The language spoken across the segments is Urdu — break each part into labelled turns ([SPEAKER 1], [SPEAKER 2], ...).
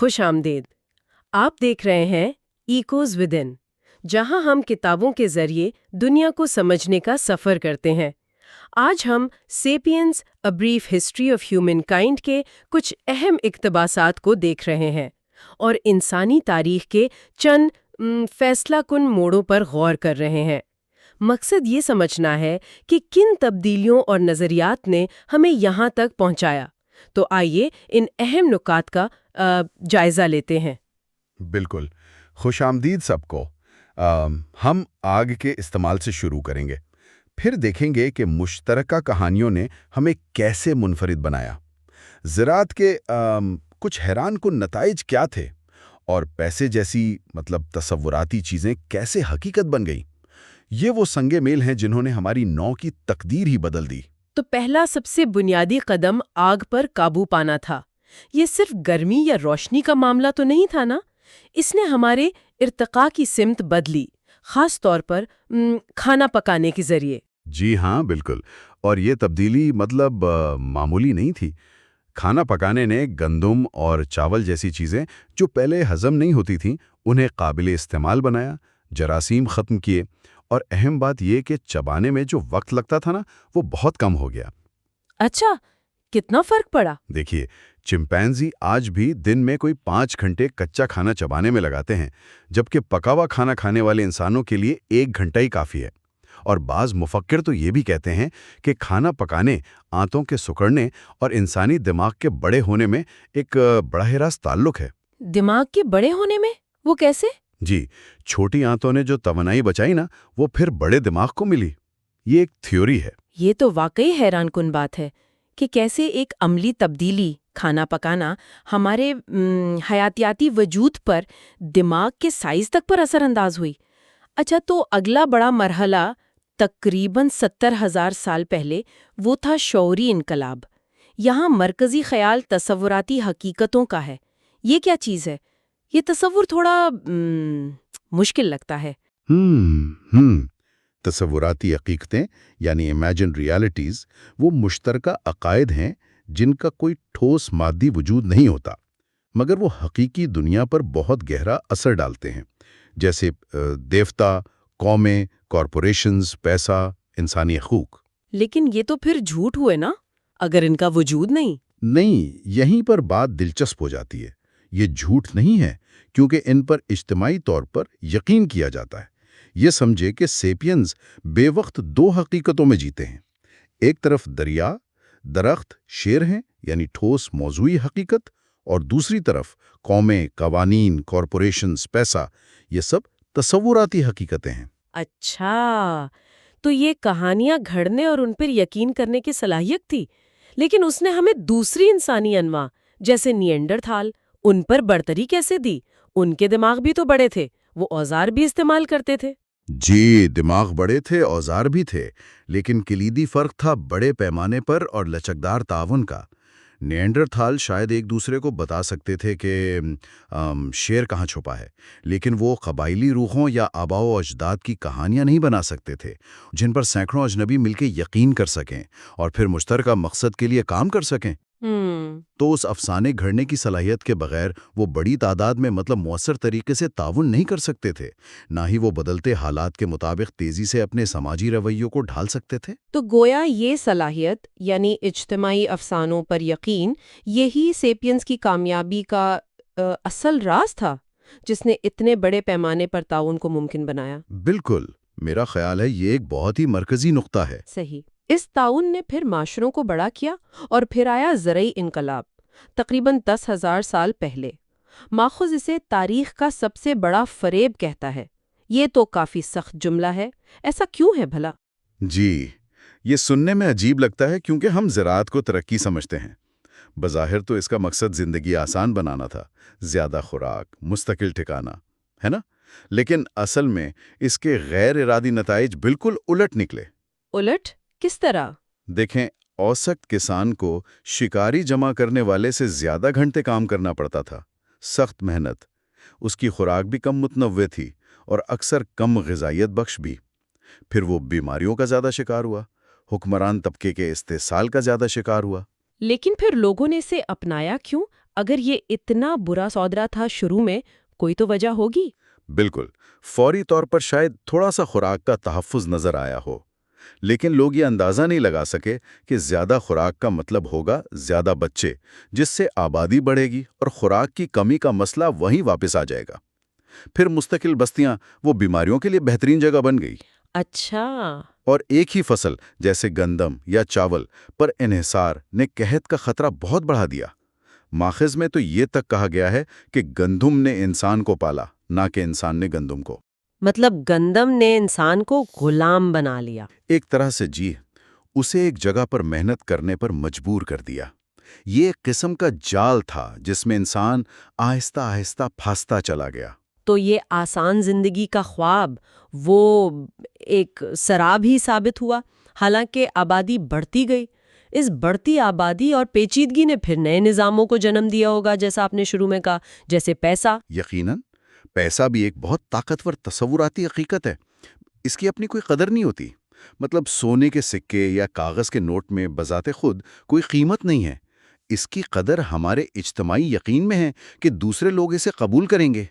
[SPEAKER 1] خوش آمدید۔ آپ دیکھ رہے ہیں ایکوز ود ان، جہاں ہم کتابوں کے ذریعے دنیا کو سمجھنے کا سفر کرتے ہیں۔ آج ہم Sapiens a brief history of humankind کے کچھ اہم اقتباسات کو دیکھ رہے ہیں اور انسانی تاریخ کے چند فیصلہ کن موڑوں پر غور کر رہے ہیں۔ مقصد یہ سمجھنا ہے کہ کن تبدیلیوں اور نظریات نے ہمیں یہاں تک پہنچایا۔ تو آئیے ان اہم نکات کا جائزہ لیتے ہیں۔
[SPEAKER 2] بالکل، خوش آمدید سب کو۔ ہم آگ کے استعمال سے شروع کریں گے، پھر دیکھیں گے کہ مشترکہ کہانیوں نے ہمیں کیسے منفرد بنایا، زراعت کے کچھ حیران کن نتائج کیا تھے، اور پیسے جیسی تصوراتی چیزیں کیسے حقیقت بن گئیں۔ یہ وہ سنگے میل ہیں جنہوں نے ہماری نو کی تقدیر ہی بدل دی۔
[SPEAKER 1] تو پہلا سب سے بنیادی قدم آگ پر قابو پانا تھا۔ یہ صرف گرمی یا روشنی کا معاملہ تو نہیں تھا نا، اس نے ہمارے ارتقاء کی سمت بدلی، خاص طور پر کھانا پکانے کے ذریعے۔
[SPEAKER 2] جی ہاں، بالکل، اور یہ تبدیلی معمولی نہیں تھی۔ کھانا پکانے نے گندم اور چاول جیسی چیزیں جو پہلے ہضم نہیں ہوتی تھیں انہیں قابل استعمال بنایا، جراثیم ختم کیے، اور اہم بات یہ کہ چبانے میں جو وقت لگتا تھا نا وہ بہت کم ہو گیا۔
[SPEAKER 1] اچھا، کتنا فرق پڑا؟
[SPEAKER 2] دیکھیے، چمپینزی آج بھی دن میں کوئی 5 گھنٹے کچا کھانا چبانے میں لگاتے ہیں، جبکہ پکا ہوا کھانا کھانے والے انسانوں کے لیے 1 گھنٹہ ہی کافی ہے۔ اور بعض مفکر تو یہ بھی کہتے ہیں کہ کھانا پکانے، آنتوں کے سکڑنے اور انسانی دماغ کے بڑے ہونے میں ایک براہ راست تعلق ہے۔
[SPEAKER 1] دماغ کے بڑے ہونے میں؟ وہ کیسے؟
[SPEAKER 2] جی، چھوٹی آنتوں نے جو توانائی بچائی نا وہ پھر بڑے دماغ کو ملی۔ یہ ایک تھیوری ہے۔
[SPEAKER 1] یہ تو واقعی حیران کن بات ہے کہ کیسے ایک عملی تبدیلی، کھانا پکانا، ہمارے حیاتیاتی وجود پر، دماغ کے سائز تک پر اثر انداز ہوئی۔ اچھا، تو اگلا بڑا مرحلہ تقریباً 70,000 سال پہلے، وہ تھا شعوری انقلاب۔ یہاں مرکزی خیال تصوراتی حقیقتوں کا ہے۔ یہ کیا چیز ہے؟ یہ تصور تھوڑا مشکل لگتا ہے۔
[SPEAKER 2] تصوراتی حقیقتیں یعنی امیجن ریالٹیز وہ مشترکہ عقائد ہیں جن کا کوئی ٹھوس مادی وجود نہیں ہوتا، مگر وہ حقیقی دنیا پر بہت گہرا اثر ڈالتے ہیں، جیسے دیوتا، قومیں، کارپوریشنز، پیسہ، انسانی حقوق۔
[SPEAKER 1] لیکن یہ تو پھر جھوٹ ہوئے نا، اگر ان کا وجود نہیں۔
[SPEAKER 2] یہیں پر بات دلچسپ ہو جاتی ہے۔ یہ جھوٹ نہیں ہے کیونکہ ان پر اجتماعی طور پر یقین کیا جاتا ہے۔ یہ سمجھے کہ سیپینز بے وقت 2 حقیقتوں میں جیتے ہیں۔ ایک طرف دریا، درخت، شیر ہیں یعنی ٹھوس موضوعی حقیقت، اور دوسری طرف قومیں، قوانین، کارپوریشنز، پیسہ، یہ سب تصوراتی حقیقتیں ہیں۔
[SPEAKER 1] اچھا، تو یہ کہانیاں گھڑنے اور ان پر یقین کرنے کی صلاحیت تھی، لیکن اس نے ہمیں دوسری انسانی انواع جیسے نیانڈرتھال، ان پر برتری کیسے دی؟ ان کے دماغ بھی تو بڑے تھے، وہ اوزار بھی استعمال کرتے تھے۔
[SPEAKER 2] جی، دماغ بڑے تھے، اوزار بھی تھے، لیکن کلیدی فرق تھا بڑے پیمانے پر اور لچکدار تعاون کا۔ نیانڈرتھال شاید ایک دوسرے کو بتا سکتے تھے کہ شیر کہاں چھپا ہے، لیکن وہ قبائلی روحوں یا آباء و اجداد کی کہانیاں نہیں بنا سکتے تھے جن پر سینکڑوں اجنبی مل کے یقین کر سکیں اور پھر مشترکہ مقصد کے لیے کام کر سکیں۔ تو اس افسانے گھڑنے کی صلاحیت کے بغیر وہ بڑی تعداد میں مؤثر طریقے سے تعاون نہیں کر سکتے تھے، نہ ہی وہ بدلتے حالات کے مطابق تیزی سے اپنے سماجی رویوں کو ڈھال سکتے تھے۔
[SPEAKER 1] تو گویا یہ صلاحیت یعنی اجتماعی افسانوں پر یقین، یہی سیپینز کی کامیابی کا اصل راز تھا جس نے اتنے بڑے پیمانے پر تعاون کو ممکن بنایا۔
[SPEAKER 2] بالکل، میرا خیال ہے یہ ایک بہت ہی مرکزی نقطہ ہے۔
[SPEAKER 1] صحیح۔ اس تعاون نے پھر معاشروں کو بڑا کیا، اور پھر آیا زرعی انقلاب تقریباً 10,000 سال پہلے۔ ماخذ اسے تاریخ کا سب سے بڑا فریب کہتا ہے۔ یہ تو کافی سخت جملہ ہے، ایسا کیوں ہے بھلا؟
[SPEAKER 2] جی، یہ سننے میں عجیب لگتا ہے کیونکہ ہم زراعت کو ترقی سمجھتے ہیں۔ بظاہر تو اس کا مقصد زندگی آسان بنانا تھا، زیادہ خوراک، مستقل ٹھکانہ، ہے نا؟ لیکن اصل میں اس کے غیر ارادی نتائج بالکل الٹ نکلے۔
[SPEAKER 1] الٹ کس طرح؟
[SPEAKER 2] دیکھیں، اوسط کسان کو شکاری جمع کرنے والے سے زیادہ گھنٹے کام کرنا پڑتا تھا، سخت محنت، اس کی خوراک بھی کم متنوع تھی اور اکثر کم غذائیت بخش بھی۔ پھر وہ بیماریوں کا زیادہ شکار ہوا، حکمران طبقے کے استحصال کا زیادہ شکار ہوا۔
[SPEAKER 1] لیکن پھر لوگوں نے اسے اپنایا کیوں؟ اگر یہ اتنا برا سودا تھا شروع میں، کوئی تو وجہ ہوگی۔
[SPEAKER 2] بالکل، فوری طور پر شاید تھوڑا سا خوراک کا تحفظ نظر آیا ہو، لیکن لوگ یہ اندازہ نہیں لگا سکے کہ زیادہ خوراک کا مطلب ہوگا زیادہ بچے، جس سے آبادی بڑھے گی اور خوراک کی کمی کا مسئلہ وہیں واپس آ جائے گا۔ پھر مستقل بستیاں وہ بیماریوں کے لیے بہترین جگہ بن گئی،
[SPEAKER 1] اچھا۔
[SPEAKER 2] اور ایک ہی فصل جیسے گندم یا چاول پر انحصار نے قحط کا خطرہ بہت بڑھا دیا۔ ماخذ میں تو یہ تک کہا گیا ہے کہ گندم نے انسان کو پالا، نہ کہ انسان نے گندم کو۔
[SPEAKER 1] مطلب گندم نے انسان کو غلام بنا لیا۔
[SPEAKER 2] ایک طرح سے جی، اسے ایک جگہ پر محنت کرنے پر مجبور کر دیا۔ یہ ایک قسم کا جال تھا جس میں انسان آہستہ آہستہ پھنستا چلا گیا۔
[SPEAKER 1] تو یہ آسان زندگی کا خواب وہ ایک سراب ہی ثابت ہوا، حالانکہ آبادی بڑھتی گئی۔ اس بڑھتی آبادی اور پیچیدگی نے پھر نئے نظاموں کو جنم دیا ہوگا، جیسا آپ نے شروع میں کہا، جیسے پیسہ۔
[SPEAKER 2] یقیناً، پیسہ بھی ایک بہت طاقتور تصوراتی حقیقت ہے۔ اس کی اپنی کوئی قدر نہیں ہوتی۔ مطلب سونے کے سکے یا کاغذ کے نوٹ میں بذات خود کوئی قیمت نہیں ہے۔ اس کی قدر ہمارے اجتماعی یقین میں ہے کہ دوسرے لوگ اسے قبول کریں گے۔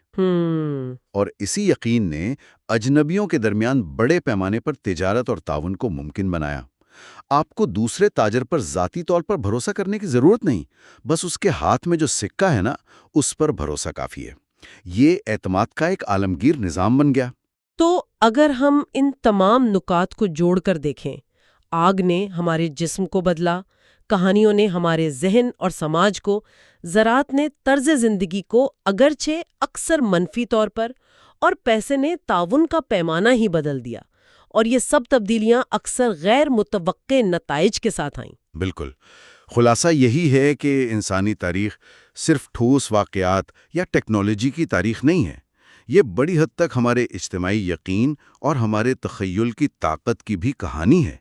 [SPEAKER 2] اور اسی یقین نے اجنبیوں کے درمیان بڑے پیمانے پر تجارت اور تعاون کو ممکن بنایا۔ آپ کو دوسرے تاجر پر ذاتی طور پر بھروسہ کرنے کی ضرورت نہیں، بس اس کے ہاتھ میں جو سکہ ہے نا، اس پر بھروسہ کافی ہے۔ یہ اعتماد کا ایک عالمگیر نظام بن گیا۔
[SPEAKER 1] تو اگر ہم ان تمام نکات کو جوڑ کر دیکھیں، آگ نے ہمارے جسم کو بدلا، کہانیوں نے ہمارے ذہن اور سماج کو، زراعت نے طرز زندگی کو اگرچہ اکثر منفی طور پر، اور پیسے نے تعاون کا پیمانہ ہی بدل دیا، اور یہ سب تبدیلیاں اکثر غیر متوقع نتائج کے ساتھ آئیں۔
[SPEAKER 2] بالکل، خلاصہ یہی ہے کہ انسانی تاریخ صرف ٹھوس واقعات یا ٹیکنالوجی کی تاریخ نہیں ہے۔ یہ بڑی حد تک ہمارے اجتماعی یقین اور ہمارے تخیل کی طاقت کی بھی کہانی ہے۔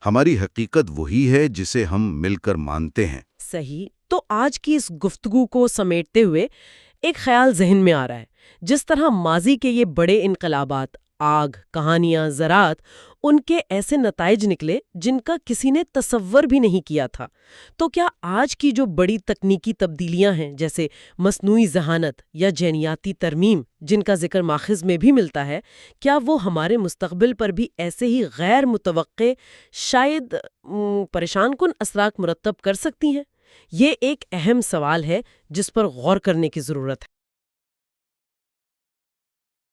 [SPEAKER 2] ہماری حقیقت وہی ہے جسے ہم مل کر مانتے ہیں۔
[SPEAKER 1] صحیح۔ تو آج کی اس گفتگو کو سمیٹتے ہوئے ایک خیال ذہن میں آ رہا ہے، جس طرح ماضی کے یہ بڑے انقلابات، آگ، کہانیاں، زراعت، ان کے ایسے نتائج نکلے جن کا کسی نے تصور بھی نہیں کیا تھا، تو کیا آج کی جو بڑی تکنیکی تبدیلیاں ہیں، جیسے مصنوعی ذہانت یا جینیاتی ترمیم، جن کا ذکر ماخذ میں بھی ملتا ہے، کیا وہ ہمارے مستقبل پر بھی ایسے ہی غیر متوقع، شاید پریشان کن اثرات مرتب کر سکتی ہیں؟ یہ ایک اہم سوال ہے جس پر غور کرنے کی ضرورت ہے۔